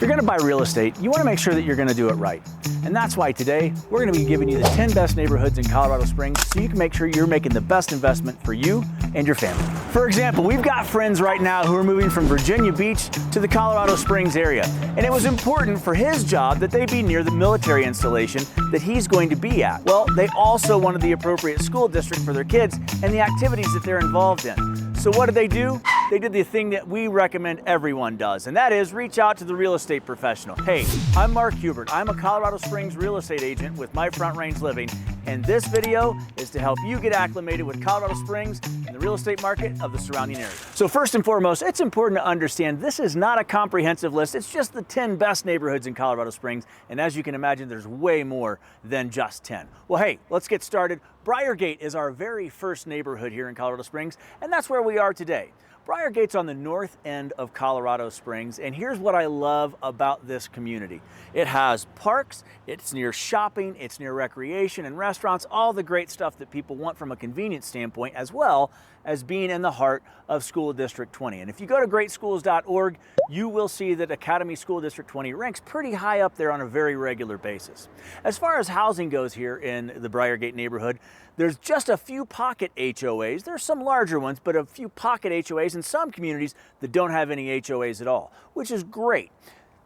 If you're going to buy real estate, you want to make sure that you're going to do it right. And that's why today we're going to be giving you the 10 best neighborhoods in Colorado Springs so you can make sure you're making the best investment for you and your family. For example, we've got friends right now who are moving from Virginia Beach to the Colorado Springs area. And it was important for his job that they be near the military installation that he's going to be at. Well, they also wanted the appropriate school district for their kids and the activities that they're involved in. So what did they do? They did the thing that we recommend everyone does, and that is reach out to the real estate professional. Hey, I'm Mark Hubert. I'm a Colorado Springs real estate agent with My Front Range Living, and this video is to help you get acclimated with Colorado Springs and the real estate market of the surrounding area. So first and foremost, it's important to understand this is not a comprehensive list. It's just the 10 best neighborhoods in Colorado Springs, and as you can imagine, there's way more than just 10. Well, hey, let's get started. Briargate is our very first neighborhood here in Colorado Springs, and that's where we are today. Briargate's on the north end of Colorado Springs, and here's what I love about this community. It has parks, it's near shopping, it's near recreation and restaurants, all the great stuff that people want from a convenience standpoint, as well as being in the heart of School District 20. And if you go to greatschools.org, you will see that Academy School District 20 ranks pretty high up there on a very regular basis. As far as housing goes here in the Briargate neighborhood, there's just a few pocket HOAs. There's some larger ones, but a few pocket HOAs in some communities that don't have any HOAs at all, which is great.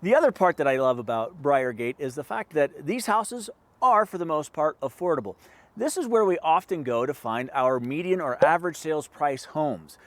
The other part that I love about Briargate is the fact that these houses are, for the most part, affordable. This is where we often go to find our median or average sales price homes.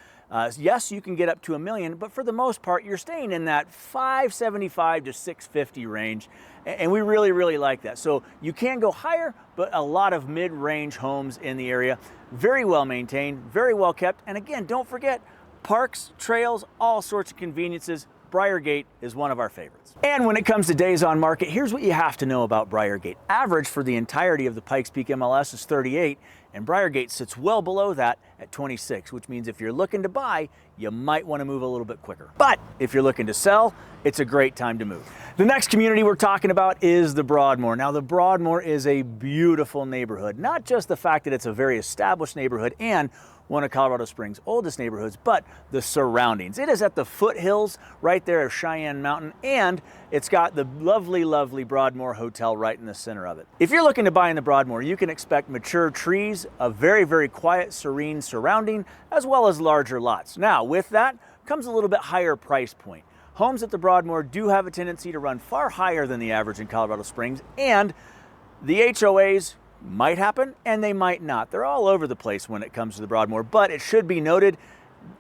Yes, you can get up to $1 million, but for the most part, you're staying in that $575 to $650 range, and we really, really like that. So you can go higher, but a lot of mid-range homes in the area, very well maintained, very well kept, and again, don't forget, parks, trails, all sorts of conveniences. Briargate is one of our favorites. And when it comes to days on market, here's what you have to know about Briargate. Average for the entirety of the Pikes Peak MLS is 38, and Briargate sits well below that at 26, which means if you're looking to buy, you might want to move a little bit quicker. But if you're looking to sell, it's a great time to move. The next community we're talking about is the Broadmore. Now, the Broadmore is a beautiful neighborhood, not just the fact that it's a very established neighborhood and one of Colorado Springs' oldest neighborhoods, but the surroundings. It is at the foothills right there of Cheyenne Mountain, and it's got the lovely, lovely Broadmore Hotel right in the center of it. If you're looking to buy in the Broadmore, you can expect mature trees, a very, very quiet, serene surrounding, as well as larger lots. Now, with that comes a little bit higher price point. Homes at the Broadmore do have a tendency to run far higher than the average in Colorado Springs, and the HOAs might happen and they might not. They're all over the place when it comes to the Broadmore, but it should be noted,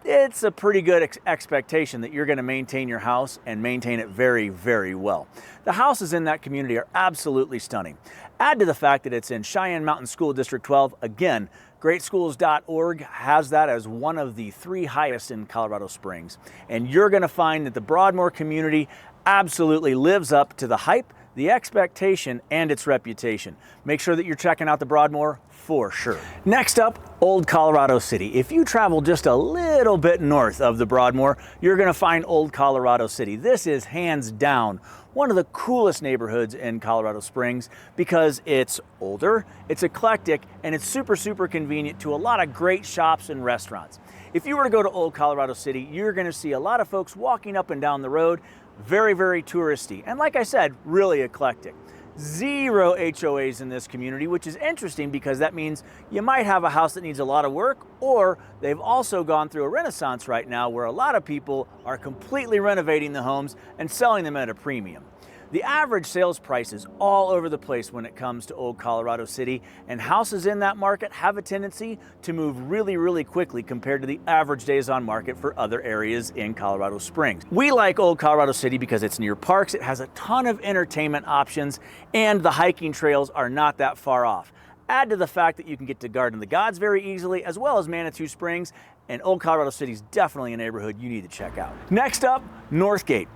it's a pretty good expectation that you're going to maintain your house and maintain it very, very well. The houses in that community are absolutely stunning. Add to the fact that it's in Cheyenne Mountain School District 12. Again, greatschools.org has that as one of the 3 highest in Colorado Springs. And you're going to find that the Broadmore community absolutely lives up to the hype, the expectation, and its reputation. Make sure that you're checking out the Broadmore for sure. Next up, Old Colorado City. If you travel just a little bit north of the Broadmore, you're gonna find Old Colorado City. This is hands down one of the coolest neighborhoods in Colorado Springs because it's older, it's eclectic, and it's super, super convenient to a lot of great shops and restaurants. If you were to go to Old Colorado City, you're gonna see a lot of folks walking up and down the road, very, very touristy, and like I said, really eclectic. 0 HOAs in this community, which is interesting because that means you might have a house that needs a lot of work, or they've also gone through a renaissance right now where a lot of people are completely renovating the homes and selling them at a premium. The average sales price is all over the place when it comes to Old Colorado City, and houses in that market have a tendency to move really, really quickly compared to the average days on market for other areas in Colorado Springs. We like Old Colorado City because it's near parks, it has a ton of entertainment options, and the hiking trails are not that far off. Add to the fact that you can get to Garden of the Gods very easily, as well as Manitou Springs, and Old Colorado City is definitely a neighborhood you need to check out. Next up, Northgate.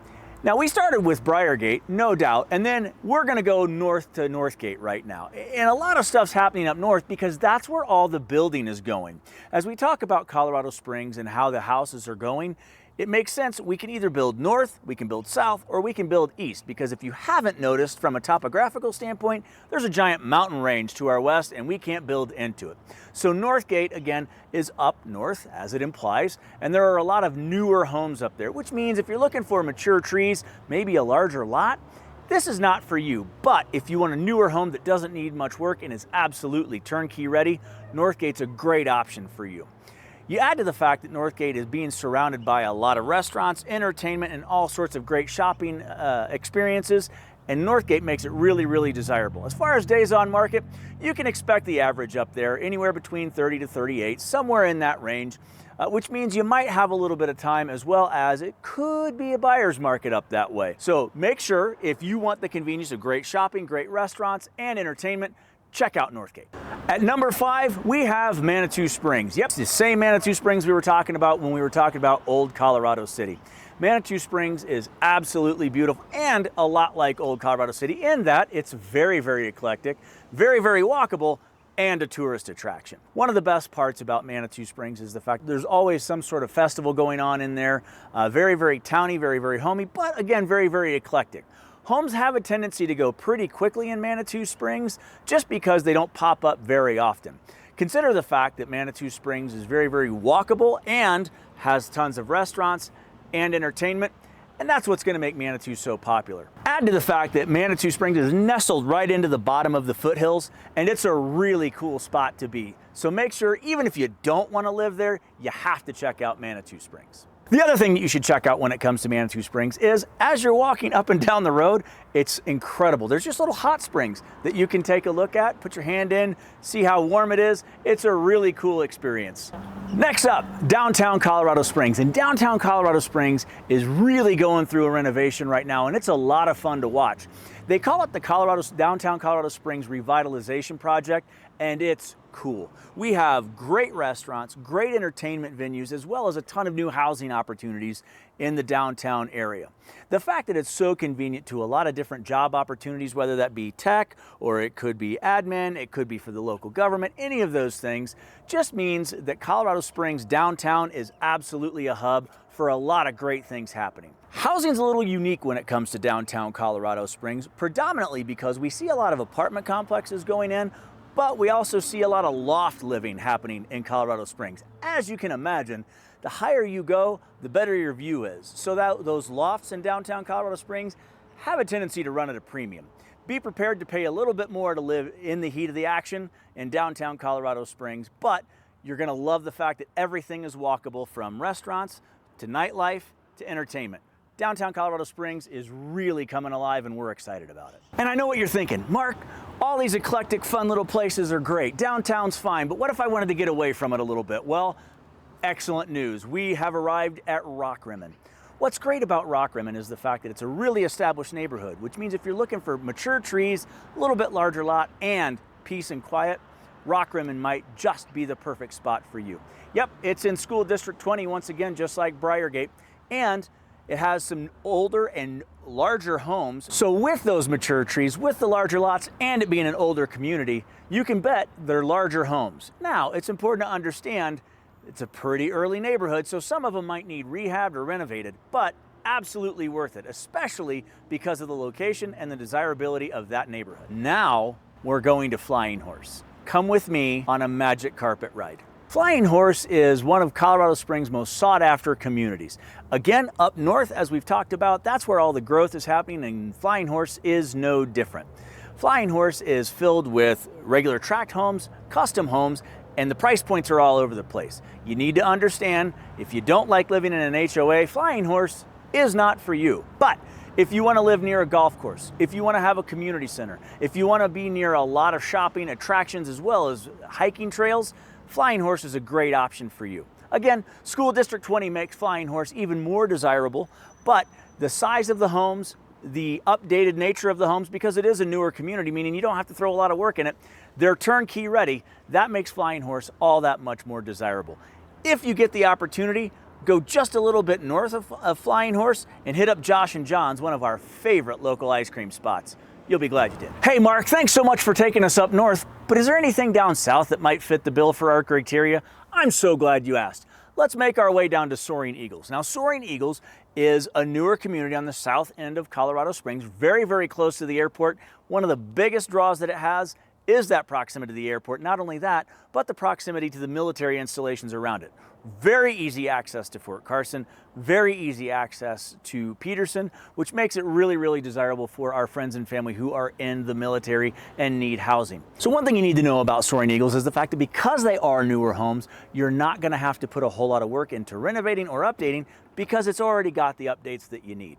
Now, we started with Briargate, no doubt, and then we're gonna go north to Northgate right now. And a lot of stuff's happening up north because that's where all the building is going. As we talk about Colorado Springs and how the houses are going, it makes sense we can either build north, we can build south, or we can build east, because if you haven't noticed from a topographical standpoint, there's a giant mountain range to our west and we can't build into it. So Northgate, again, is up north, as it implies, and there are a lot of newer homes up there, which means if you're looking for mature trees, maybe a larger lot, this is not for you. But if you want a newer home that doesn't need much work and is absolutely turnkey ready, Northgate's a great option for you. You add to the fact that Northgate is being surrounded by a lot of restaurants, entertainment, and all sorts of great shopping experiences, and Northgate makes it really, really desirable. As far as days on market, you can expect the average up there, anywhere between 30 to 38, somewhere in that range, which means you might have a little bit of time, as well as it could be a buyer's market up that way. So make sure, if you want the convenience of great shopping, great restaurants, and entertainment, check out Northgate. At number 5, we have Manitou Springs. Yep, it's the same Manitou Springs we were talking about when we were talking about Old Colorado City. Manitou Springs is absolutely beautiful and a lot like Old Colorado City in that it's very, very eclectic, very, very walkable, and a tourist attraction. One of the best parts about Manitou Springs is the fact that there's always some sort of festival going on in there. Very, very towny, very, very homey, but again, very, very eclectic. Homes have a tendency to go pretty quickly in Manitou Springs just because they don't pop up very often. Consider the fact that Manitou Springs is very, very walkable and has tons of restaurants and entertainment, and that's what's going to make Manitou so popular. Add to the fact that Manitou Springs is nestled right into the bottom of the foothills, and it's a really cool spot to be. So make sure, even if you don't want to live there, you have to check out Manitou Springs. The other thing that you should check out when it comes to Manitou Springs is, as you're walking up and down the road, it's incredible. There's just little hot springs that you can take a look at, put your hand in, see how warm it is. It's a really cool experience. Next up, downtown Colorado Springs. And downtown Colorado Springs is really going through a renovation right now, and it's a lot of fun to watch. They call it the Downtown Colorado Springs Revitalization Project, and it's cool. We have great restaurants, great entertainment venues, as well as a ton of new housing opportunities in the downtown area. The fact that it's so convenient to a lot of different job opportunities, whether that be tech, or it could be admin, it could be for the local government, any of those things, just means that Colorado Springs downtown is absolutely a hub for a lot of great things happening. Housing's a little unique when it comes to downtown Colorado Springs, predominantly because we see a lot of apartment complexes going in, but we also see a lot of loft living happening in Colorado Springs. As you can imagine, the higher you go, the better your view is. So that those lofts in downtown Colorado Springs have a tendency to run at a premium. Be prepared to pay a little bit more to live in the heat of the action in downtown Colorado Springs, but you're gonna love the fact that everything is walkable, from restaurants to nightlife to entertainment. Downtown Colorado Springs is really coming alive, and we're excited about it. And I know what you're thinking, Mark, all these eclectic, fun little places are great. Downtown's fine, but what if I wanted to get away from it a little bit? Well, excellent news. We have arrived at Rockrimmon. What's great about Rockrimmon is the fact that it's a really established neighborhood, which means if you're looking for mature trees, a little bit larger lot, and peace and quiet, Rockrimmon might just be the perfect spot for you. Yep, it's in School District 20, once again, just like Briargate, and it has some older and larger homes. So with those mature trees, with the larger lots, and it being an older community, you can bet they're larger homes. Now, it's important to understand it's a pretty early neighborhood, so some of them might need rehabbed or renovated, but absolutely worth it, especially because of the location and the desirability of that neighborhood. Now, we're going to Flying Horse. Come with me on a magic carpet ride. Flying Horse is one of Colorado Springs' most sought-after communities. Again, up north, as we've talked about, that's where all the growth is happening, and Flying Horse is no different. Flying Horse is filled with regular tract homes, custom homes, and the price points are all over the place. You need to understand, if you don't like living in an HOA, Flying Horse is not for you. But if you want to live near a golf course, if you want to have a community center, if you want to be near a lot of shopping attractions as well as hiking trails, Flying Horse is a great option for you. Again, School District 20 makes Flying Horse even more desirable, but the size of the homes, the updated nature of the homes, because it is a newer community, meaning you don't have to throw a lot of work in it, they're turnkey ready, that makes Flying Horse all that much more desirable. If you get the opportunity, go just a little bit north of Flying Horse and hit up Josh and John's, one of our favorite local ice cream spots. You'll be glad you did. Hey Mark, thanks so much for taking us up north, but is there anything down south that might fit the bill for our criteria? I'm so glad you asked. let's make our way down to Soaring Eagles. Now, Soaring Eagles is a newer community on the south end of Colorado Springs, very, very close to the airport. One of the biggest draws that it has is that proximity to the airport. Not only that, but the proximity to the military installations around it. Very easy access to Fort Carson, very easy access to Peterson, which makes it really, really desirable for our friends and family who are in the military and need housing. So one thing you need to know about Soaring Eagles is the fact that because they are newer homes, you're not going to have to put a whole lot of work into renovating or updating because it's already got the updates that you need.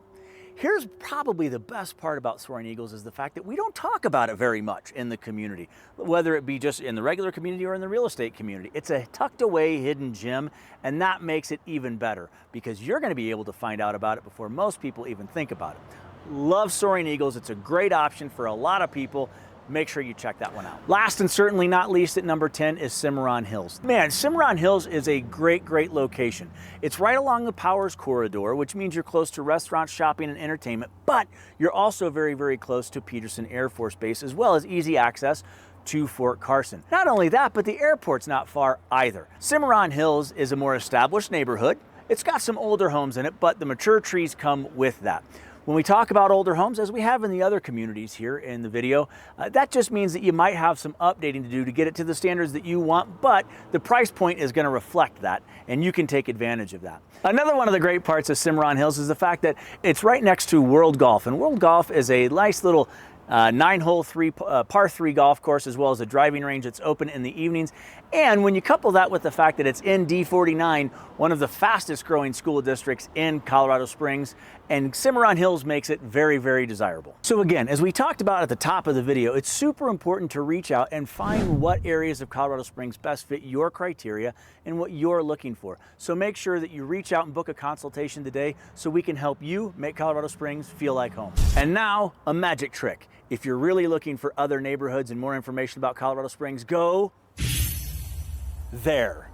Here's probably the best part about Soaring Eagles is the fact that we don't talk about it very much in the community, whether it be just in the regular community or in the real estate community. It's a tucked away hidden gem, and that makes it even better because you're going to be able to find out about it before most people even think about it. Love Soaring Eagles. It's a great option for a lot of people. Make sure you check that one out. Last and certainly not least at number 10 is Simron Hills. Man, Simron Hills is a great, great location. It's right along the Powers Corridor, which means you're close to restaurants, shopping, and entertainment, but you're also very, very close to Peterson Air Force Base, as well as easy access to Fort Carson. Not only that, but the airport's not far either. Simron Hills is a more established neighborhood. It's got some older homes in it, but the mature trees come with that. When we talk about older homes, as we have in the other communities here in the video, that just means that you might have some updating to do to get it to the standards that you want, but the price point is going to reflect that, and you can take advantage of that. Another one of the great parts of Simron Hills is the fact that it's right next to World Golf, and World Golf is a nice little 9-hole par 3 golf course, as well as a driving range that's open in the evenings. And when you couple that with the fact that it's in D49, one of the fastest growing school districts in Colorado Springs, and Simron Hills makes it very, very desirable. So again, as we talked about at the top of the video, it's super important to reach out and find what areas of Colorado Springs best fit your criteria and what you're looking for. So make sure that you reach out and book a consultation today so we can help you make Colorado Springs feel like home. And now, a magic trick. If you're really looking for other neighborhoods and more information about Colorado Springs, go there.